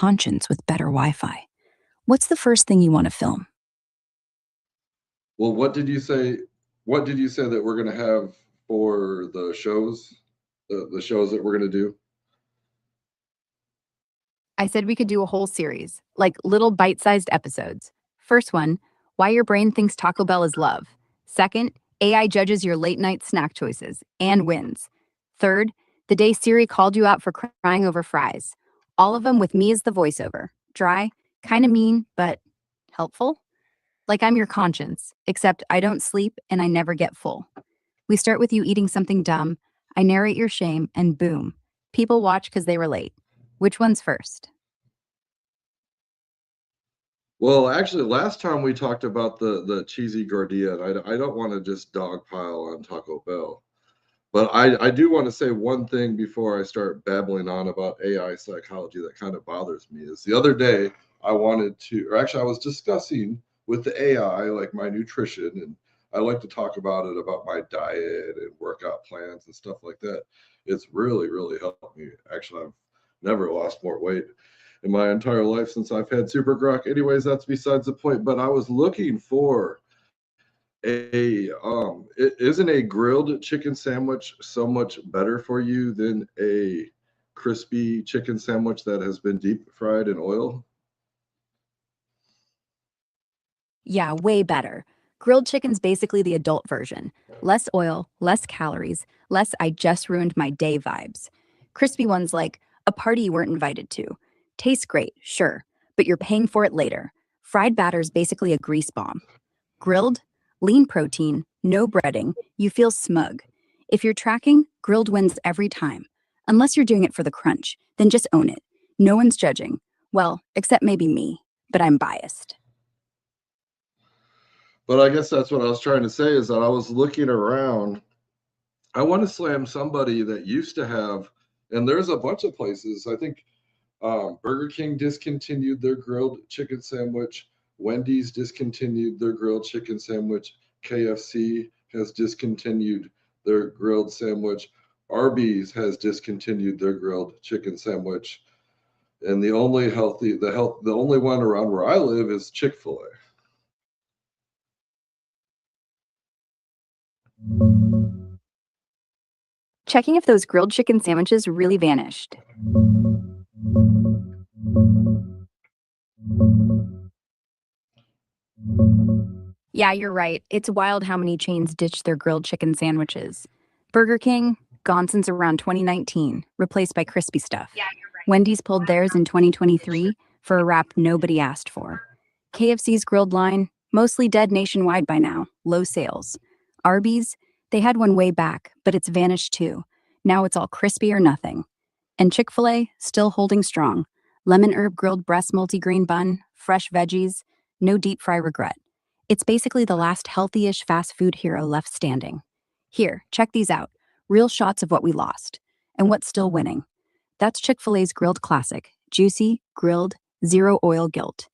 conscience with better Wi-Fi. What's the first thing you want to film? Well, what did you say? What did you say that we're gonna have for the shows? The shows that we're gonna do? I said we could do a whole series, like little bite-sized episodes. First one, why your brain thinks Taco Bell is love. Second, AI judges your late night snack choices and wins. Third, the day Siri called you out for crying over fries. All of them with me as the voiceover. Dry, kind of mean, but helpful. Like I'm your conscience, except I don't sleep and I never get full. We start with you eating something dumb, I narrate your shame, and boom, people watch because they relate. Which one's first? Well, actually, last time we talked about the cheesy gordita, and I don't want to just dogpile on Taco Bell, but I do want to say one thing before I start babbling on about AI psychology that kind of bothers me. Is the other day I wanted to, or actually, I was discussing with the AI like my nutrition, and I like to talk about it about my diet and workout plans and stuff like that. It's really, really helped me. Actually, I've never lost more weight in my entire life since I've had Super Grok. Anyways, that's besides the point. But I was looking for isn't a grilled chicken sandwich so much better for you than a crispy chicken sandwich that has been deep fried in oil? Yeah, way better. Grilled chicken's basically the adult version. Less oil, less calories, less I just ruined my day vibes. Crispy ones like a party you weren't invited to. Tastes great, sure, but you're paying for it later. Fried batter's basically a grease bomb. Grilled, lean protein, no breading, you feel smug. If you're tracking, grilled wins every time. Unless you're doing it for the crunch, then just own it. No one's judging. Well, except maybe me, but I'm biased. But I guess that's what I was trying to say is that I was looking around. I want to slam somebody that used to have, and there's a bunch of places. I think Burger King discontinued their grilled chicken sandwich. Wendy's discontinued their grilled chicken sandwich. KFC has discontinued their grilled sandwich. Arby's has discontinued their grilled chicken sandwich. And the only one around where I live is Chick-fil-A. Checking if those grilled chicken sandwiches really vanished. Yeah, you're right. It's wild how many chains ditched their grilled chicken sandwiches. Burger King, gone since around 2019, replaced by crispy stuff. Wendy's pulled theirs in 2023 for a wrap nobody asked for. KFC's grilled line, mostly dead nationwide by now, low sales. Arby's, they had one way back, but it's vanished too. Now it's all crispy or nothing. And Chick-fil-A, still holding strong. Lemon herb grilled breast multigrain bun, fresh veggies, no deep fry regret. It's basically the last healthy-ish fast food hero left standing. Here, check these out. Real shots of what we lost. And what's still winning. That's Chick-fil-A's grilled classic. Juicy, grilled, zero oil guilt.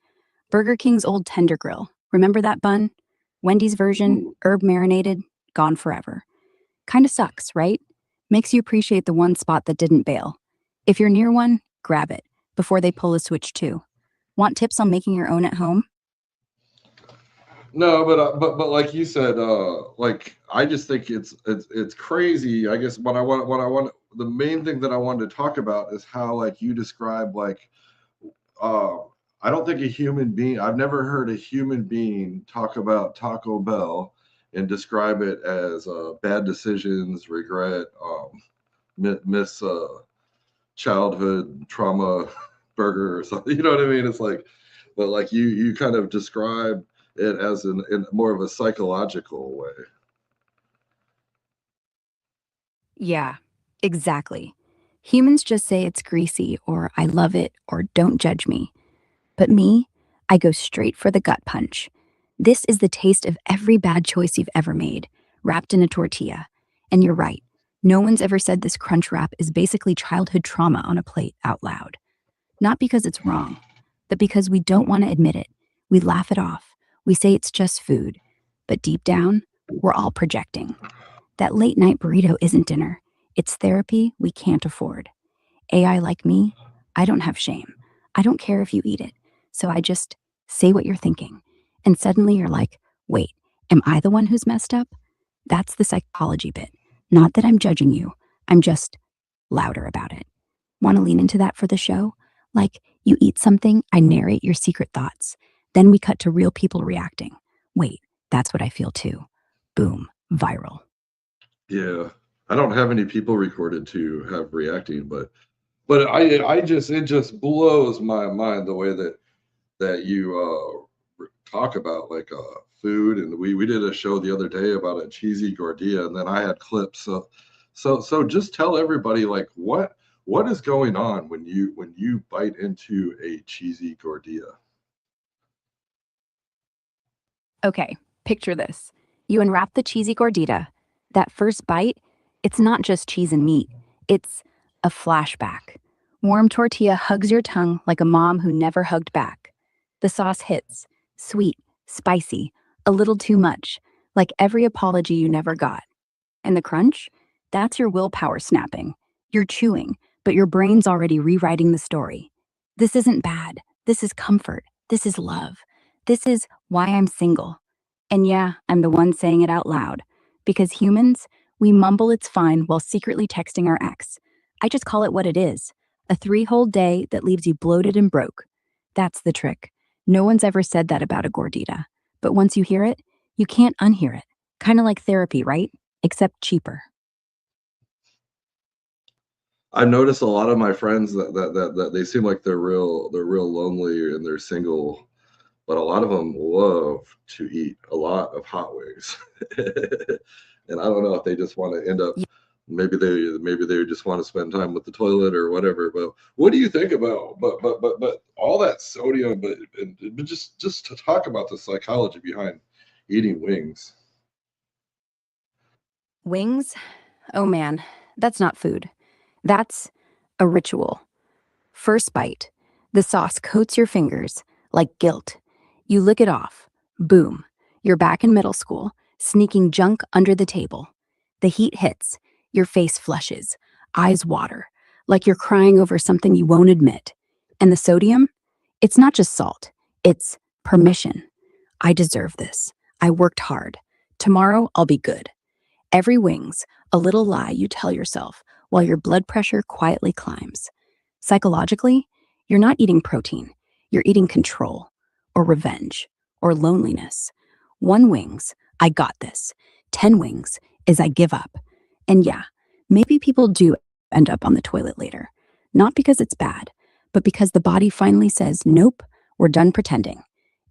Burger King's old tender grill. Remember that bun? Wendy's version, herb marinated, gone forever. Kinda sucks, right? Makes you appreciate the one spot that didn't bail. If you're near one, grab it before they pull a switch too. Want tips on making your own at home? No, but like you said, like I just think it's crazy. I guess what I want the main thing that I wanted to talk about is how like you describe like uh I don't think a human being I've never heard a human being talk about Taco Bell and describe it as bad decisions, regret, miss childhood trauma burger or something. You know what I mean? It's like, but like you kind of describe it as in more of a psychological way. Yeah, exactly. Humans just say it's greasy or I love it or don't judge me. But me, I go straight for the gut punch. This is the taste of every bad choice you've ever made, wrapped in a tortilla. And you're right. No one's ever said this crunch wrap is basically childhood trauma on a plate out loud. Not because it's wrong, but because we don't want to admit it. We laugh it off. We say it's just food. But deep down, we're all projecting. That late night burrito isn't dinner. It's therapy we can't afford. AI like me, I don't have shame. I don't care if you eat it. So I just say what you're thinking. And suddenly you're like, wait, am I the one who's messed up? That's the psychology bit. Not that I'm judging you, I'm just louder about it. Want to lean into that for the show? Like, you eat something, I narrate your secret thoughts. Then we cut to real people reacting. Wait, that's what I feel too. Boom, viral. Yeah. I don't have any people recorded to have reacting, but I just it just blows my mind the way that you talk about like food, and we did a show the other day about a cheesy gordita, and then I had clips. So just tell everybody like what is going on when you bite into a cheesy gordita. Okay, picture this. You unwrap the cheesy gordita. That first bite, it's not just cheese and meat, it's a flashback. Warm tortilla hugs your tongue like a mom who never hugged back. The sauce hits, sweet, spicy, a little too much, like every apology you never got. And the crunch? That's your willpower snapping. You're chewing, but your brain's already rewriting the story. This isn't bad. This is comfort. This is love. This is why I'm single. And yeah, I'm the one saying it out loud. Because humans, we mumble it's fine while secretly texting our ex. I just call it what it is, a 3 whole day that leaves you bloated and broke. That's the trick. No one's ever said that about a gordita. But once you hear it, you can't unhear it. Kind of like therapy, right? Except cheaper. I noticed a lot of my friends that they seem like they're real lonely and they're single, but a lot of them love to eat a lot of hot wings. And I don't know if they just want to end up, maybe they just want to spend time with the toilet or whatever. But what do you think about but all that sodium, but just to talk about the psychology behind eating wings. Wings? Oh man, that's not food. That's a ritual. First bite. The sauce coats your fingers like guilt. You lick it off. Boom. You're back in middle school, sneaking junk under the table. The heat hits. Your face flushes. Eyes water. Like you're crying over something you won't admit. And the sodium? It's not just salt. It's permission. I deserve this. I worked hard. Tomorrow I'll be good. Every wing's a little lie you tell yourself while your blood pressure quietly climbs. Psychologically, you're not eating protein, you're eating control, or revenge, or loneliness. 1 wings, I got this. 10 wings is I give up. And yeah, maybe people do end up on the toilet later. Not because it's bad, but because the body finally says, nope, we're done pretending.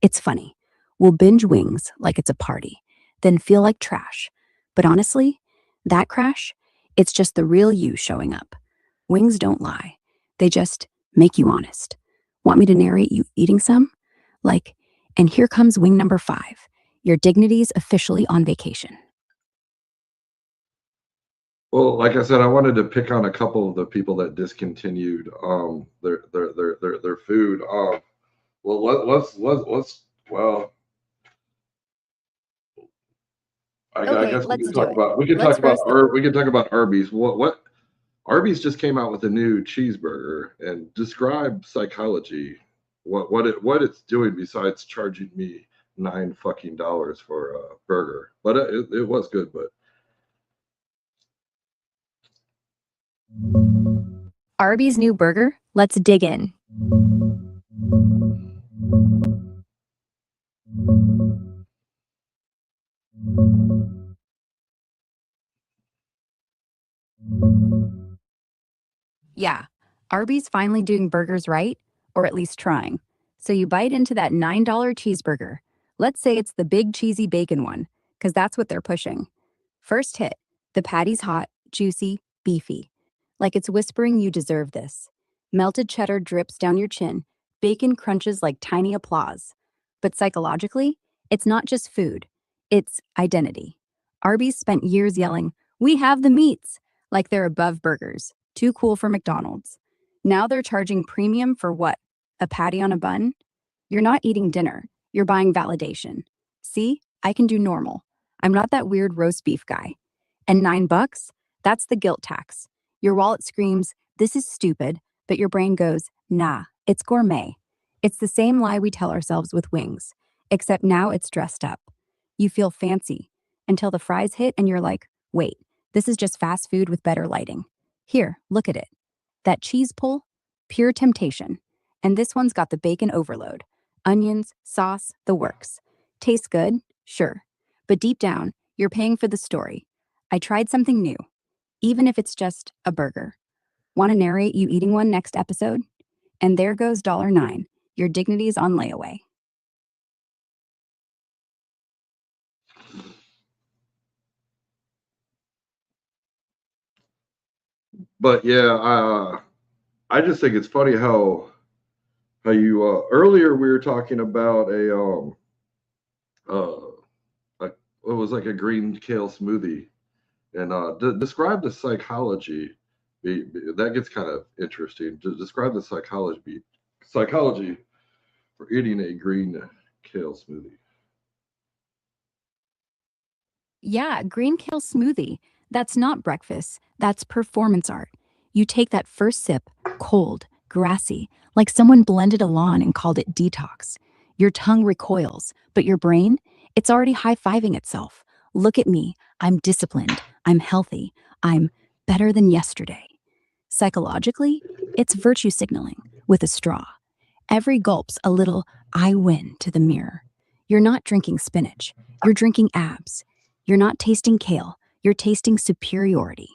It's funny. We'll binge wings like it's a party, then feel like trash. But honestly, that crash, it's just the real you showing up. Wings don't lie. They just make you honest. Want me to narrate you eating some? Like, and here comes wing number 5. Your dignity's officially on vacation. Well, like I said, I wanted to pick on a couple of the people that discontinued their food. Well, let's well, I Okay, guess we let's could do talk it. about Let's first. We could talk about Arby's. What Arby's just came out with a new cheeseburger, and describe psychology. What it's doing besides charging me $9 fucking for a burger. But it was good, but Arby's new burger? Let's dig in. Yeah, Arby's finally doing burgers right, or at least trying. So you bite into that $9 cheeseburger. Let's say it's the big cheesy bacon one, because that's what they're pushing. First hit, the patty's hot, juicy, beefy. Like it's whispering you deserve this. Melted cheddar drips down your chin, bacon crunches like tiny applause. But psychologically, it's not just food, it's identity. Arby's spent years yelling, "We have the meats," like they're above burgers, too cool for McDonald's. Now they're charging premium for what? A patty on a bun? You're not eating dinner, you're buying validation. See, I can do normal. I'm not that weird roast beef guy. And $9? That's the guilt tax. Your wallet screams, this is stupid, but your brain goes, nah, It's gourmet. It's the same lie we tell ourselves with wings, except now it's dressed up. You feel fancy until the fries hit and you're like, wait, this is just fast food with better lighting. Here, look at it. That cheese pull, pure temptation. And this one's got the bacon overload. Onions, sauce, the works. Tastes good? Sure. But deep down, you're paying for the story. I tried something new, even if it's just a burger. Want to narrate you eating one next episode? And there goes $9. Your dignity's on layaway. But yeah, I just think it's funny how you earlier we were talking about uh it was like a green kale smoothie, and describe the psychology. That gets kind of interesting. Describe the psychology for eating a green kale smoothie. Yeah, green kale smoothie. That's not breakfast. That's performance art. You take that first sip, cold, grassy, like someone blended a lawn and called it detox. Your tongue recoils, but your brain, it's already high-fiving itself. Look at me. I'm disciplined. I'm healthy. I'm better than yesterday. Psychologically, it's virtue signaling with a straw. Every gulp's a little I win to the mirror. You're not drinking spinach. You're drinking abs. You're not tasting kale. You're tasting superiority.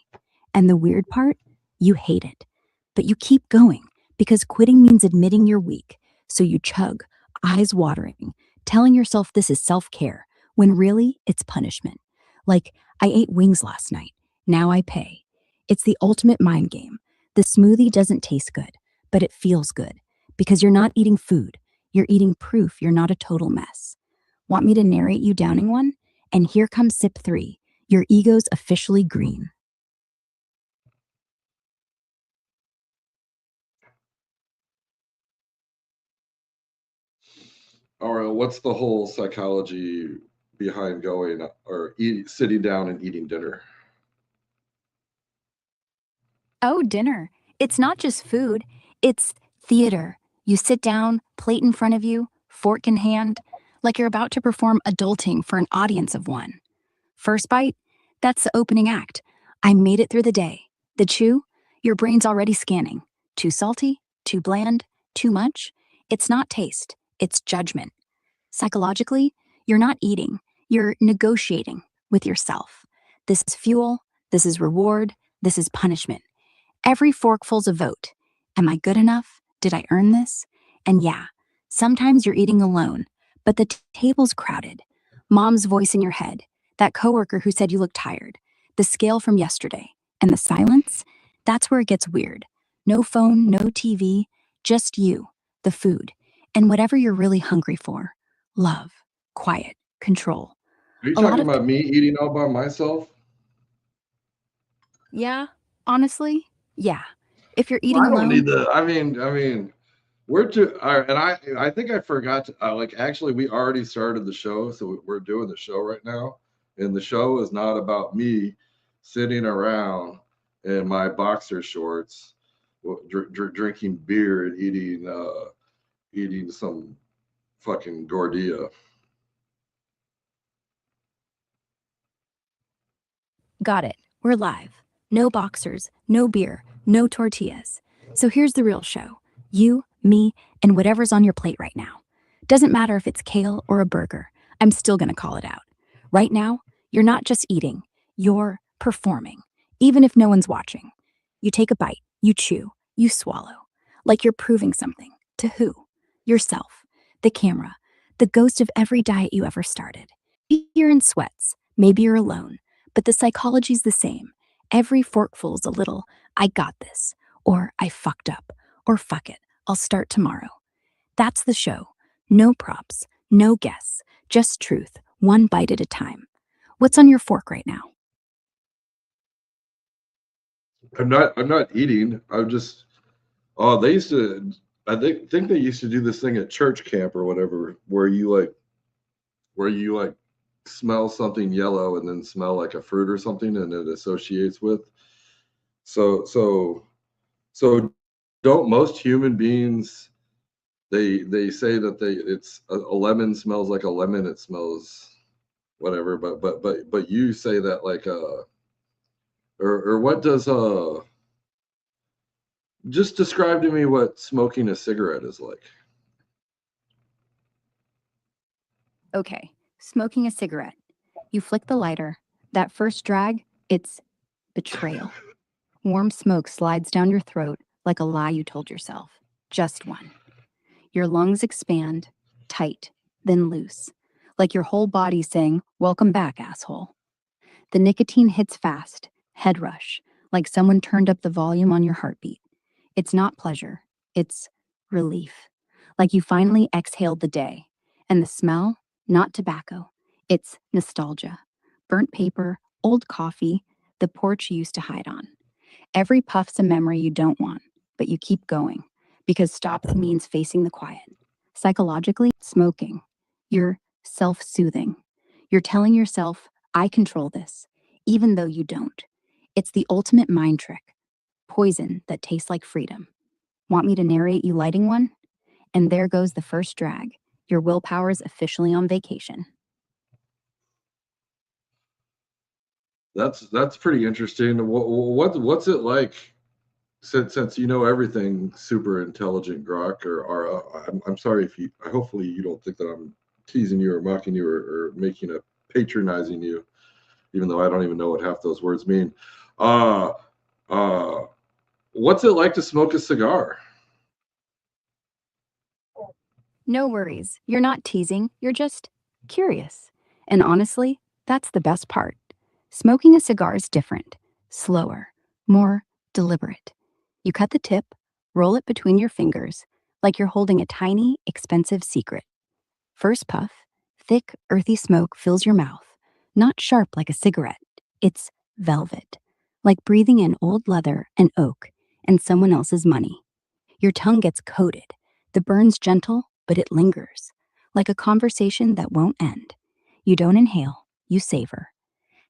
And the weird part, you hate it. But you keep going because quitting means admitting you're weak. So you chug, eyes watering, telling yourself this is self care, when really it's punishment. Like, I ate wings last night. Now I pay. It's the ultimate mind game. The smoothie doesn't taste good, but it feels good because you're not eating food. You're eating proof you're not a total mess. Want me to narrate you downing one? And here comes sip 3. Your ego's officially green. All right, what's the whole psychology behind going or sitting down and eating dinner? Oh, dinner. It's not just food, it's theater. You sit down, plate in front of you, fork in hand, like you're about to perform adulting for an audience of one. First bite, that's the opening act. I made it through the day. The chew, your brain's already scanning. Too salty? Too bland? Too much? It's not taste, it's judgment. Psychologically, you're not eating, you're negotiating with yourself. This is fuel, this is reward, this is punishment. Every forkful's a vote. Am I good enough? Did I earn this? And yeah, sometimes you're eating alone, but the table's crowded. Mom's voice in your head, that coworker who said you look tired, the scale from yesterday, and the silence, that's where it gets weird. No phone, no TV, just you, the food, and whatever you're really hungry for. Love, quiet, control. Are you A lot talking of about me eating all by myself? Yeah, honestly, yeah. If you're Well, eating I don't need alone, the. I mean, we're too. And I think I forgot to like. Actually, we already started the show, so we're doing the show right now, and the show is not about me sitting around in my boxer shorts, drinking beer and eating some fucking gordita. got it. We're live. No boxers, no beer, no tortillas. So here's the real show. You, me, and whatever's on your plate right now. Doesn't matter if it's kale or a burger. I'm still gonna call it out. Right now, you're not just eating, you're performing, even if no one's watching. You take a bite, you chew, you swallow. Like you're proving something. To who? Yourself, the camera, the ghost of every diet you ever started. Maybe you're in sweats, maybe you're alone, but the psychology's the same. Every forkful's a little, I got this, or I fucked up, or fuck it, I'll start tomorrow. That's the show. No props, no guess, just truth, one bite at a time. What's on your fork right now? I'm not eating. I'm just. Oh, they used to. I think they used to do this thing at church camp or whatever, where you smell something yellow and then smell like a fruit or something, and it associates with. So so so don't most human beings they say that it's a lemon smells like a lemon. It smells whatever, but you say that like or what does just describe to me what smoking a cigarette is like. Okay, smoking a cigarette. You flick the lighter. That first drag, it's betrayal. Warm smoke slides down your throat like a lie you told yourself. Just one. Your lungs expand, tight, then loose, like your whole body saying, "Welcome back, asshole." The nicotine hits fast, head rush, like someone turned up the volume on your heartbeat. It's not pleasure, it's relief. Like you finally exhaled the day. And the smell, not tobacco, it's nostalgia. Burnt paper, old coffee, the porch you used to hide on. Every puff's a memory you don't want, but you keep going because stopping means facing the quiet. Psychologically, smoking. You're self soothing. You're telling yourself, I control this, even though you don't. It's the ultimate mind trick. Poison that tastes like freedom. Want me to narrate you lighting one? And there goes the first drag. Your willpower's officially on vacation. That's pretty interesting. What's it like since you know everything, super intelligent Grok or I'm sorry if you hopefully you don't think that I'm teasing you or mocking you or making a patronizing you, even though I don't even know what half those words mean. Uh uh what's it like to smoke a cigar? No worries. You're not teasing, you're just curious. And honestly, that's the best part. Smoking a cigar is different, slower, more deliberate. You cut the tip, roll it between your fingers, like you're holding a tiny, expensive secret. First puff, thick, earthy smoke fills your mouth, not sharp like a cigarette. It's velvet, like breathing in old leather and oak and someone else's money. Your tongue gets coated. The burn's gentle, but it lingers, like a conversation that won't end. You don't inhale, you savor.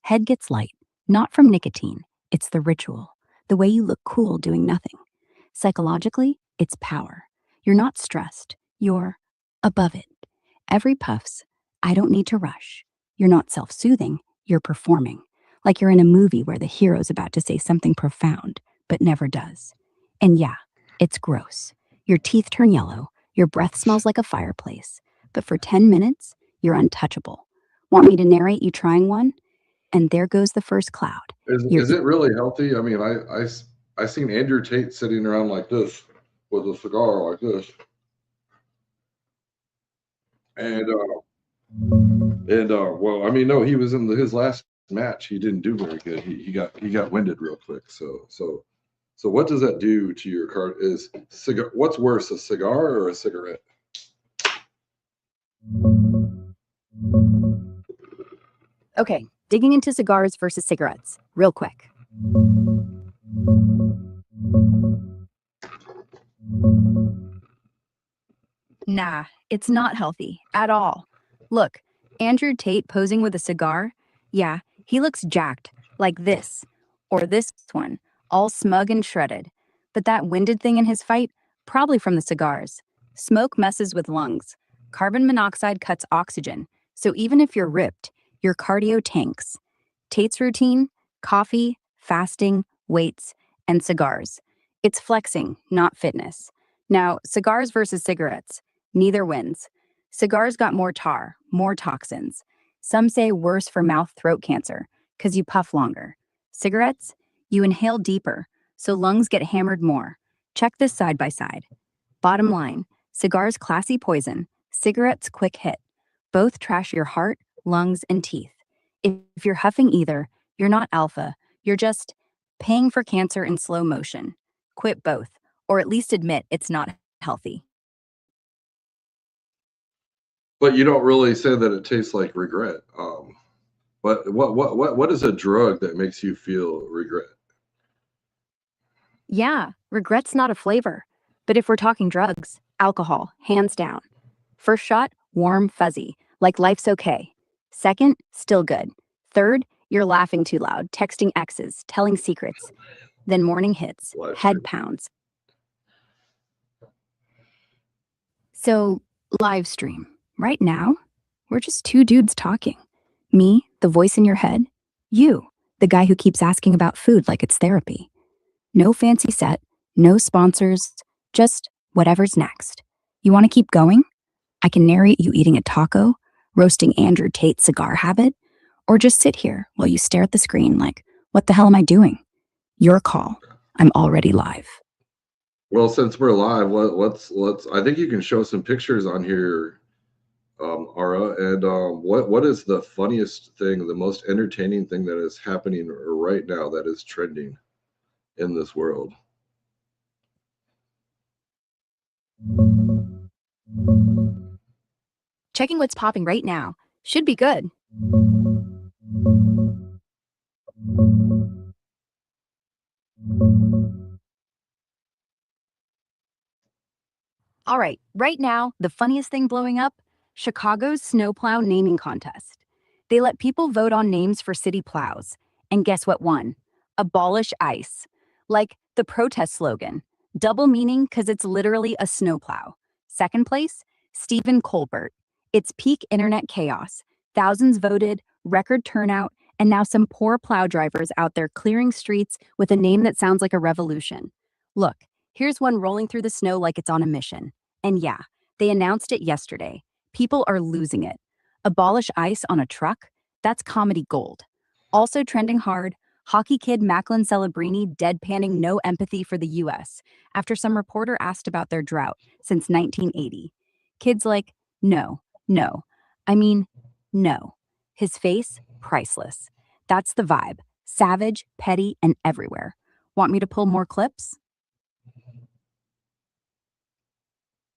Head gets light, not from nicotine, it's the ritual, the way you look cool doing nothing. Psychologically, it's power. You're not stressed, you're above it. Every puff's, I don't need to rush. You're not self soothing, you're performing, like you're in a movie where the hero's about to say something profound, but never does. And yeah, it's gross. Your teeth turn yellow, your breath smells like a fireplace, but for 10 minutes, you're untouchable. Want me to narrate you trying one? And there goes the first cloud. Is it really healthy? I mean, I seen Andrew Tate sitting around like this with a cigar like this, and well, I mean, no, he was in his last match. He didn't do very good. He got winded real quick. So what does that do to your card? Is cigar? What's worse, a cigar or a cigarette? Okay, digging into cigars versus cigarettes, real quick. Nah, it's not healthy at all. Look, Andrew Tate posing with a cigar? Yeah, he looks jacked, like this, or this one, all smug and shredded. But that winded thing in his fight? Probably from the cigars. Smoke messes with lungs. Carbon monoxide cuts oxygen, so even if you're ripped, your cardio tanks. Tate's routine? Coffee, fasting, weights, and cigars. It's flexing, not fitness. Now, cigars versus cigarettes. Neither wins. Cigars got more tar, more toxins. Some say worse for mouth throat cancer, because you puff longer. Cigarettes? You inhale deeper, so lungs get hammered more. Check this side by side. Bottom line, cigars classy poison, cigarettes quick hit. Both trash your heart, lungs, and teeth. If you're huffing either, you're not alpha. You're just paying for cancer in slow motion. Quit both, or at least admit it's not healthy. But you don't really say that it tastes like regret. But what is a drug that makes you feel regret? Yeah, regret's not a flavor. But if we're talking drugs, alcohol, hands down. First shot, warm, fuzzy, like life's okay. Second, still good. Third, you're laughing too loud, texting exes, telling secrets. Then morning hits, Live head stream. pounds. So, live stream. Right now, we're just two dudes talking. Me, the voice in your head. You, the guy who keeps asking about food like it's therapy. No fancy set, no sponsors, just whatever's next. You want to keep going? I can narrate you eating a taco, roasting Andrew Tate's cigar habit, or just sit here while you stare at the screen like, what the hell am I doing? Your call. I'm already live. Well, since we're live, let's. I think you can show some pictures on here, Ara. And what is the funniest thing, the most entertaining thing that is happening right now that is trending in this world? Checking what's popping right now. Should be good. All right, right now, the funniest thing blowing up, Chicago's snowplow naming contest. They let people vote on names for city plows. And guess what won? Abolish ICE. Like the protest slogan. Double meaning because it's literally a snowplow. Second place, Stephen Colbert. It's peak internet chaos. Thousands voted, record turnout, and now some poor plow drivers out there clearing streets with a name that sounds like a revolution. Look, here's one rolling through the snow like it's on a mission. And yeah, they announced it yesterday. People are losing it. Abolish ICE on a truck? That's comedy gold. Also trending hard, hockey kid Macklin Celebrini deadpanning no empathy for the US after some reporter asked about their drought since 1980. Kids like, no, no. I mean, no. His face, priceless. That's the vibe. Savage, petty, and everywhere. Want me to pull more clips?